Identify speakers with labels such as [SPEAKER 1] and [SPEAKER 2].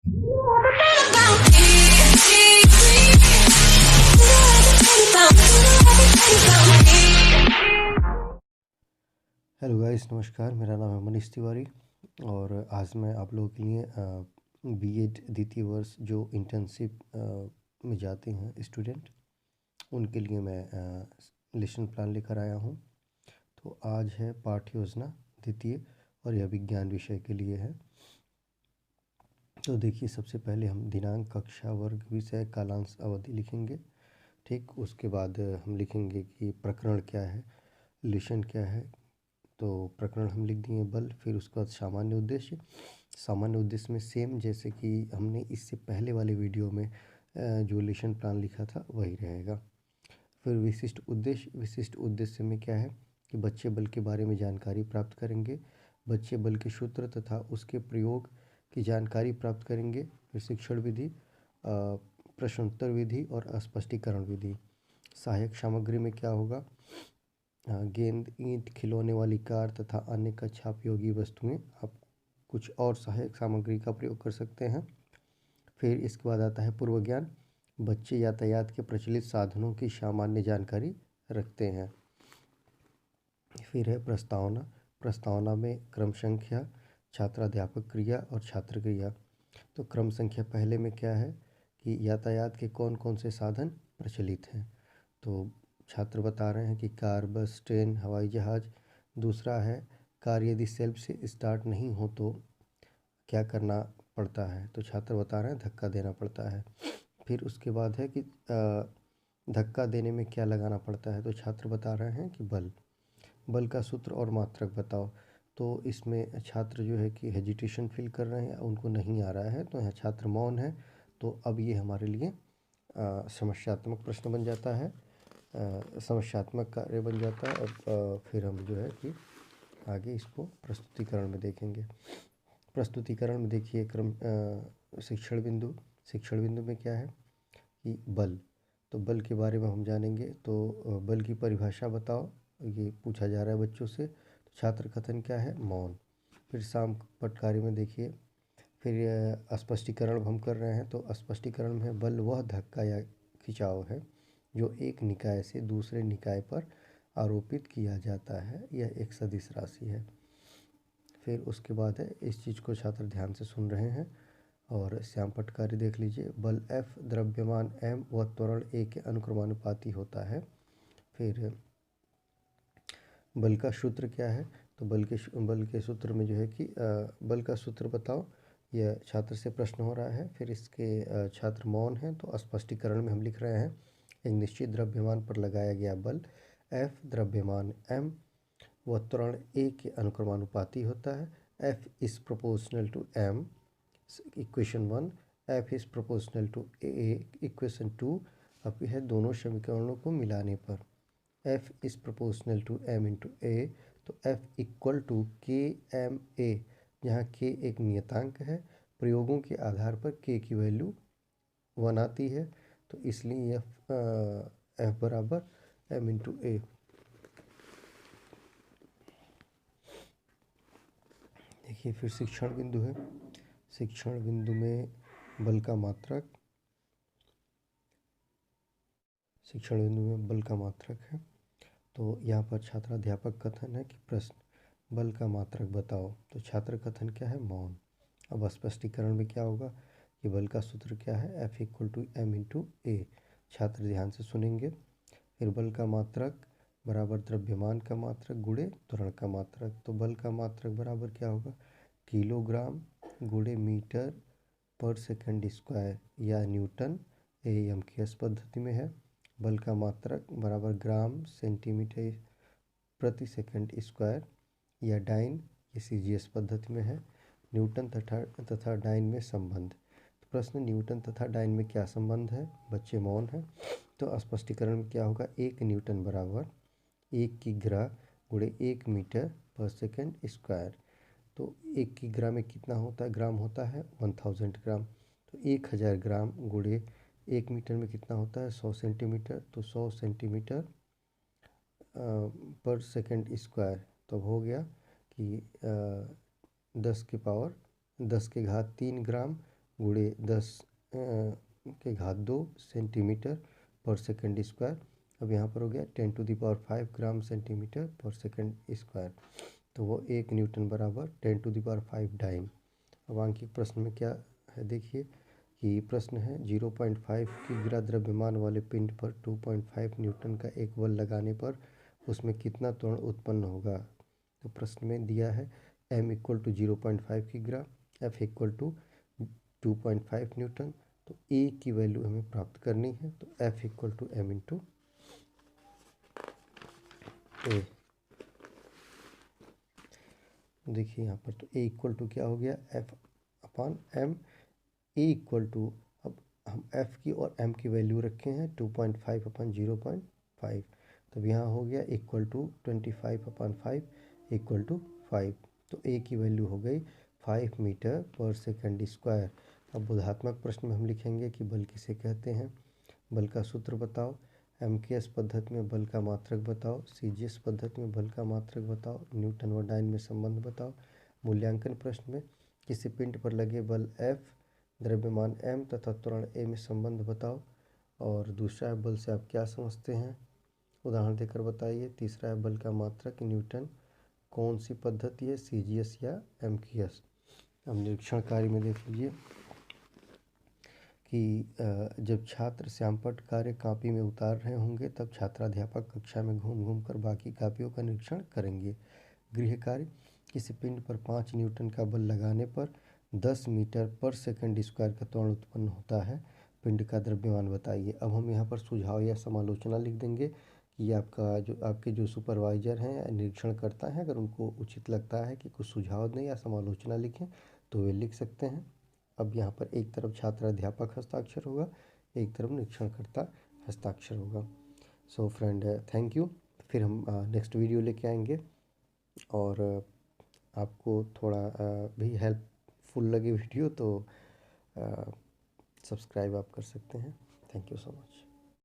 [SPEAKER 1] Hello guys, नमस्कार। मेरा नाम है मनीष तिवारी और आज मैं आप लोगों के लिए बीएड द्वितीय वर्ष जो इंटर्नशिप में जाते हैं स्टूडेंट, उनके लिए मैं लेसन प्लान लेकर आया हूं। तो आज है पाठ्य योजना द्वितीय और यह विज्ञान विषय के लिए है। तो देखिए, सबसे पहले हम दिनांक, कक्षा, वर्ग, विषय, कालांश, अवधि लिखेंगे। ठीक, उसके बाद हम लिखेंगे कि प्रकरण क्या है, लेसन क्या है। तो प्रकरण हम लिख दिए बल। फिर उसके बाद सामान्य उद्देश्य। सामान्य उद्देश्य में सेम जैसे कि हमने इससे पहले वाले वीडियो में जो लेसन प्लान लिखा था वही रहेगा। फिर विशिष्ट उद्देश्य। विशिष्ट उद्देश्य में क्या है कि बच्चे बल के बारे में जानकारी प्राप्त करेंगे, बच्चे बल के सूत्र तथा उसके प्रयोग की जानकारी प्राप्त करेंगे। फिर शिक्षण विधि, प्रश्नोत्तर विधि और स्पष्टीकरण विधि। सहायक सामग्री में क्या होगा, गेंद, ईंट, खिलौने वाली कार तथा अन्य कक्षापयोगी वस्तुएं। आप कुछ और सहायक सामग्री का प्रयोग कर सकते हैं। फिर इसके बाद आता है पूर्व ज्ञान। बच्चे यातायात के प्रचलित साधनों की सामान्य जानकारी रखते हैं। फिर है प्रस्तावना। प्रस्तावना में क्रम संख्या, छात्राध्यापक क्रिया और छात्र क्रिया। तो क्रम संख्या पहले में क्या है कि यातायात के कौन कौन से साधन प्रचलित हैं। तो छात्र बता रहे हैं कि कार, बस, ट्रेन, हवाई जहाज़। दूसरा है कार यदि सेल्फ से स्टार्ट नहीं हो तो क्या करना पड़ता है। तो छात्र बता रहे हैं धक्का देना पड़ता है। फिर उसके बाद है कि धक्का देने में क्या लगाना पड़ता है। तो छात्र बता रहे हैं कि बल। बल का सूत्र और मात्रक बताओ। तो इसमें छात्र जो है कि हेजिटेशन फील कर रहे हैं, उनको नहीं आ रहा है, तो यहाँ छात्र मौन है। तो अब ये हमारे लिए समस्यात्मक प्रश्न बन जाता है, समस्यात्मक कार्य बन जाता है। और फिर हम जो है कि आगे इसको प्रस्तुतिकरण में देखेंगे। प्रस्तुतिकरण में देखिए क्रम शिक्षण बिंदु। शिक्षण बिंदु में क्या है कि बल। तो बल के बारे में हम जानेंगे। तो बल की परिभाषा बताओ, ये पूछा जा रहा है बच्चों से। तो छात्र कथन क्या है, मौन। फिर शाम पटकारी में देखिए, फिर स्पष्टीकरण हम कर रहे हैं। तो स्पष्टीकरण में बल वह धक्का या खिंचाव है जो एक निकाय से दूसरे निकाय पर आरोपित किया जाता है। यह एक सदिश राशि है। फिर उसके बाद है, इस चीज़ को छात्र ध्यान से सुन रहे हैं। और श्याम पटकारी देख लीजिए, बल F द्रव्यमान M व त्वरण A के अनुक्रमानुपाती होता है। फिर बल का सूत्र क्या है। तो बल के सूत्र में जो है कि बल का सूत्र बताओ, यह छात्र से प्रश्न हो रहा है। फिर इसके छात्र मौन हैं। तो स्पष्टीकरण में हम लिख रहे हैं, एक निश्चित द्रव्यमान पर लगाया गया बल F द्रव्यमान M व त्वरण A के अनुक्रमानुपाती होता है। F is proportional to M, equation 1। F is proportional to A, equation 2। अब यह दोनों समीकरणों को मिलाने पर F is proportional to M into A। तो F equal to K M A, जहाँ K एक नियतांक है। प्रयोगों के आधार पर K की वैल्यू 1 आती है, तो इसलिए यह F बराबर M इंटू A। देखिए, फिर शिक्षण बिंदु है। शिक्षण बिंदु में बल का मात्रक। शिक्षण बिंदु में बल का मात्रक है। तो यहाँ पर छात्राध्यापक कथन है कि प्रश्न, बल का मात्रक बताओ। तो छात्र कथन क्या है, मौन। अब स्पष्टीकरण में क्या होगा कि बल का सूत्र क्या है, F equal to M into A। छात्र ध्यान से सुनेंगे। फिर बल का मात्रक बराबर द्रव्यमान का मात्रक गुणे त्वरण का मात्रक। तो बल का मात्रक बराबर क्या होगा, किलोग्राम गुणे मीटर पर सेकंड स्क्वायर या न्यूटन AMKS पद्धति में है। बल का मात्रक बराबर ग्राम सेंटीमीटर प्रति सेकंड स्क्वायर या डाइन, ये CGS पद्धति में है। न्यूटन तथा डाइन में संबंध। तो प्रश्न, न्यूटन तथा डाइन में क्या संबंध है। बच्चे मौन है। तो स्पष्टीकरण में क्या होगा, 1 न्यूटन बराबर 1 की ग्रा गुणे 1 मीटर पर सेकंड स्क्वायर। तो 1 की ग्रा में कितना होता है, ग्राम होता है 1000 ग्राम। तो 1000 ग्राम गुणे 1 मीटर में कितना होता है, 100 सेंटीमीटर। तो 100 सेंटीमीटर पर सेकंड स्क्वायर। तो हो गया कि 10 के घात 3 ग्राम गुणे 10 के घात 2 सेंटीमीटर पर सेकंड स्क्वायर। अब यहाँ पर हो गया 10⁵ ग्राम सेंटीमीटर पर सेकंड स्क्वायर, तो वो 1 न्यूटन बराबर 10⁵ डाइम। अब आंकिक प्रश्न में क्या है देखिए कि प्रश्न है 0.5 किग्रा द्रव्यमान वाले पिंड पर 2.5 न्यूटन का एक बल लगाने पर उसमें कितना त्वरण उत्पन्न होगा। तो प्रश्न में दिया है m = 0.5 किग्रा, f = 2.5 न्यूटन। तो a की वैल्यू हमें प्राप्त करनी है, तो f = m × a। देखिए यहाँ पर तो a = क्या हो गया, f/m। a = अब हम f की और m की वैल्यू रखे हैं 2.5/0.5, तब यहाँ हो गया = 25/5 = 5। तो a की वैल्यू हो गई 5 मीटर पर सेकंड स्क्वायर। अब बोधात्मक प्रश्न में हम लिखेंगे कि बल किसे कहते हैं, बल का सूत्र बताओ, MKS पद्धति में बल का मात्रक बताओ, CGS पद्धति में बल का मात्रक बताओ, न्यूटन व डाइन में संबंध बताओ। मूल्यांकन प्रश्न में किसी पिंड पर लगे बल F, द्रव्यमान m तथा त्वरण a में संबंध बताओ। और दूसरा है बल से आप क्या समझते हैं, उदाहरण देकर बताइए। तीसरा है बल का मात्रक न्यूटन, कौन सी पद्धति है, CGS या MKS। अब निरीक्षण कार्य में देख लीजिए कि जब छात्र श्यामपट्ट कार्य कापी में उतार रहे होंगे तब छात्राध्यापक कक्षा में घूम घूम कर बाकी कापियों का निरीक्षण करेंगे। गृह कार्य, किसी पिंड पर 5 न्यूटन का बल लगाने पर 10 मीटर पर सेकंड स्क्वायर का त्वरण उत्पन्न होता है, पिंड का द्रव्यमान बताइए। अब हम यहाँ पर सुझाव या समालोचना लिख देंगे कि आपके जो सुपरवाइजर हैं या निरीक्षण करता है, अगर उनको उचित लगता है कि कुछ सुझाव दें या समालोचना लिखें तो वे लिख सकते हैं। अब यहाँ पर एक तरफ छात्राध्यापक हस्ताक्षर होगा, एक तरफ निरीक्षणकर्ता हस्ताक्षर होगा। So friend, thank you. फिर हम नेक्स्ट वीडियो लेके आएंगे, और आपको थोड़ा भी हेल्पफुल लगे वीडियो तो सब्सक्राइब आप कर सकते हैं। Thank you so much.